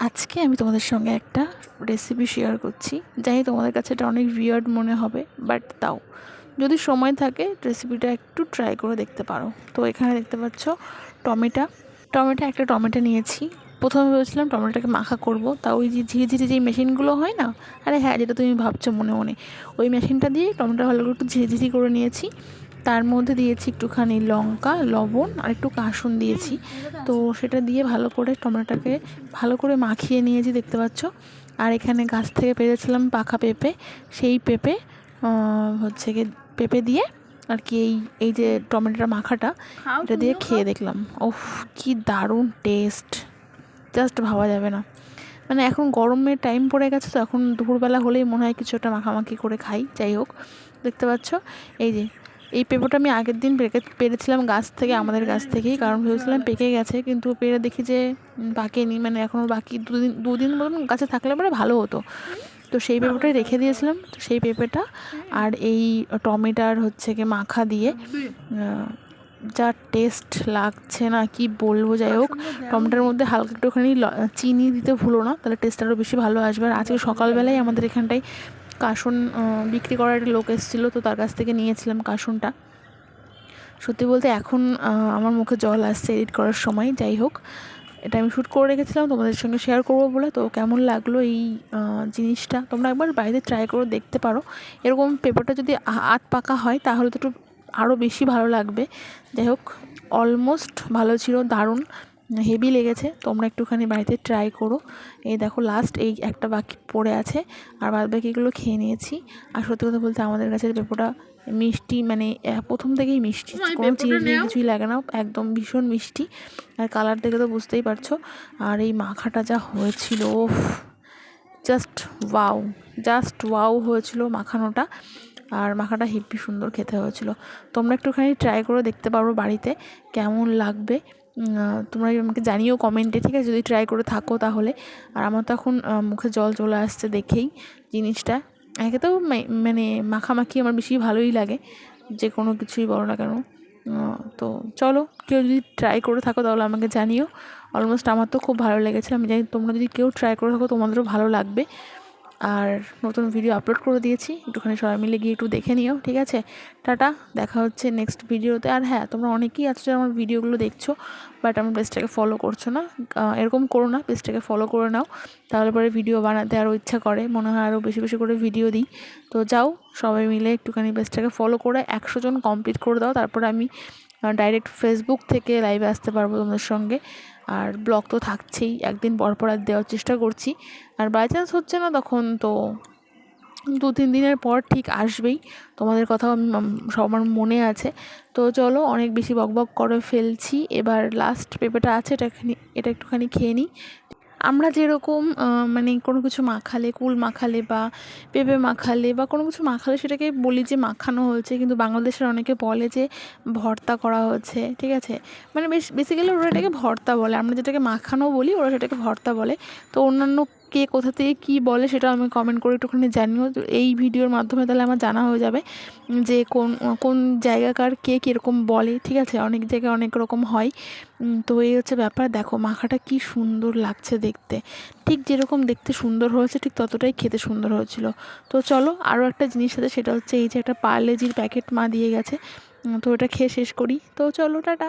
আজকে আমি তোমাদের সঙ্গে একটা রেসিপি শেয়ার করছি। জানি তোমাদের কাছে এটা অনেক উইয়ার্ড মনে হবে, বাট তাও যদি সময় থাকে রেসিপিটা একটু ট্রাই করে দেখতে পারো। তো এখানে দেখতে পাচ্ছ একটা টমেটো নিয়েছি। প্রথমে ভেবেছিলাম টমেটোটাকে মাখা করব, তা ওই যে ধীরে ধীরে যেই মেশিনগুলো হয় না, আরে হ্যাঁ, যেটা তুমি ভাবছো মনে মনে, ওই মেশিনটা দিয়ে টমেটো ভালো করে একটু ঝিরি করে নিয়েছি। তার মধ্যে দিয়েছি একটুখানি লঙ্কা, লবণ আর একটু কাসুন দিয়েছি। তো সেটা দিয়ে ভালো করে টমেটোটাকে ভালো করে মাখিয়ে নিয়েছি, দেখতে পাচ্ছ। আর এখানে গাছ থেকে পেরেছিলাম পাকা পেঁপে, সেই পেঁপে হচ্ছে গিয়ে পেঁপে দিয়ে আর কি এই যে টমেটোর মাখাটা, এটা দিয়ে খেয়ে দেখলাম। ওফ, কি দারুণ টেস্ট, জাস্ট ভাবা যাবে না। মানে এখন গরমের টাইম পড়ে গেছে, তো এখন দুপুরবেলা হলেই মনে হয় কিছু একটা মাখামাখি করে খাই। যাই হোক, দেখতে পাচ্ছ এই যে এই পেঁপেটা আমি আগের দিন পেরেছিলাম গাছ থেকে, আমাদের গাছ থেকেই, কারণ ভেবেছিলাম পেকে গেছে, কিন্তু পেরে দেখি যে পাকেনি, মানে এখনও বাকি দুদিন মতন গাছে থাকলে পরে ভালো হতো। তো সেই পেঁপেটাই রেখে দিয়েছিলাম। তো সেই পেঁপেটা আর এই টমেটোর হচ্ছে গিয়ে মাখা দিয়ে যা টেস্ট লাগছে না কি বলবো। যাই হোক, টমেটোর মধ্যে হালকা একটুখানি চিনি দিতে ভুলো না, তাহলে টেস্ট আরও বেশি ভালো আসবে। আর আজকে সকালবেলায় আমাদের এখানটায় কাসুন বিক্রি করার একটা লোক এসেছিলো, তো তার কাছ থেকে নিয়েছিলাম কাসুনটা। সত্যি বলতে এখন আমার মুখে জল আসছে এডিট করার সময়। যাই হোক, এটা আমি শ্যুট করে রেখেছিলাম তোমাদের সঙ্গে শেয়ার করবো বলে। তো কেমন লাগলো এই জিনিসটা তোমরা একবার বাড়িতে ট্রাই করে দেখতে পারো। এরকম পেঁপেটা যদি আধ পাকা হয় তাহলে তো একটু আরও বেশি ভালো লাগবে। যাই হোক, অলমোস্ট ভালো ছিল, দারুণ হেভি লেগেছে। তোমরা একটুখানি বাড়িতে ট্রাই করো। এই দেখো লাস্ট এই একটা বাকি পড়ে আছে, আর বাদ বাকিগুলো খেয়ে নিয়েছি। আর সত্যি কথা বলতে আমাদের গাছের পেঁপেটা মিষ্টি, মানে প্রথম থেকেই মিষ্টি, কোনো চিনি কিছুই লাগে না, একদম ভীষণ মিষ্টি। আর কালার দেখে তো বুঝতেই পারছো। আর এই মাখাটা যা হয়েছিল, জাস্ট ওয়াও হয়েছিল মাখানোটা। আর মাখাটা হেব্বি সুন্দর খেতে হয়েছিল। তোমরা একটুখানি ট্রাই করে দেখতে পারো বাড়িতে, কেমন লাগবে তোমরা আমাকে জানিও কমেন্টে, ঠিক আছে, যদি ট্রাই করে থাকো তাহলে। আর আমার তো এখন মুখে জল চলে আসছে দেখেই জিনিসটা। একে তো মানে মাখামাখি আমার বেশি ভালোই লাগে, যে কোনো কিছুই বলো না কেন। তো চলো, কেউ যদি ট্রাই করে থাকো তাহলে আমাকে জানিও। অলমোস্ট আমার তো খুব ভালো লেগেছে, আমি জানি তোমরা যদি কেউ ট্রাই করে থাকো তোমাদেরও ভালো লাগবে। আর নতুন ভিডিও আপলোড করে দিয়েছি, একটুখানি সবাই মিলে গিয়ে একটু দেখে নিও, ঠিক আছে। টাটা, দেখা হচ্ছে নেক্সট ভিডিওতে। আর হ্যাঁ, তোমরা অনেকেই আছো যে আমার ভিডিওগুলো দেখছো বাট আমার পেজটাকে ফলো করছো না। এরকম করো না, পেজটাকে ফলো করে নাও, তাহলে পরে ভিডিও বানাতে আরও ইচ্ছা করে, মনে হয় আরও বেশি বেশি করে ভিডিও দিই। তো যাও, সবাই মিলে একটুখানি পেজটাকে ফলো করে 100 জন কমপ্লিট করে দাও, তারপরে আমি ডাইরেক্ট ফেসবুক থেকে লাইভে আসতে পারবো তোমাদের সঙ্গে। আর ব্লগ তো থাকছেই, একদিন পর পর আর দেওয়ার চেষ্টা করছি। আর বাই চান্স হচ্ছে না তখন তো 2-3 দিনের পর ঠিক আসবেই। তোমাদের কথাও আমি সবার মনে আছে। তো চলো, অনেক বেশি বকবক করে ফেলছি, এবার লাস্ট পেঁপেটা আছে, এটা একটুখানি খেয়ে নিই। আমরা যেরকম মানে কোনো কিছু মাখালে, কুল মাখালে বা পেঁপে মাখালে বা কোনো কিছু মাখালে সেটাকে বলি যে মাখানো হয়েছে, কিন্তু বাংলাদেশের অনেকে বলে যে ভর্তা করা হয়েছে, ঠিক আছে। মানে বেসিক্যালি ওরা এটাকে ভর্তা বলে, আমরা যেটাকে মাখানো বলি ওরা সেটাকে ভর্তা বলে। তো অন্যান্য কে কোথা থেকে কী বলে সেটা আমি কমেন্ট করে একটুখানি জানিও। তো এই ভিডিওর মাধ্যমে তাহলে আমার জানা হয়ে যাবে যে কোন কোন জায়গাকার কে কীরকম বলে, ঠিক আছে। অনেক জায়গায় অনেক রকম হয়। তো এই হচ্ছে ব্যাপার। দেখো মাখাটা কি সুন্দর লাগছে দেখতে, ঠিক যেরকম দেখতে সুন্দর হয়েছে ঠিক ততটাই খেতে সুন্দর হয়েছিল। তো চলো, আরও একটা জিনিস আছে, সেটা হচ্ছে এই যে একটা পার্লেজির প্যাকেট মা দিয়ে গেছে, তো ওটা খেয়ে শেষ করি। তো চলো, টাটা।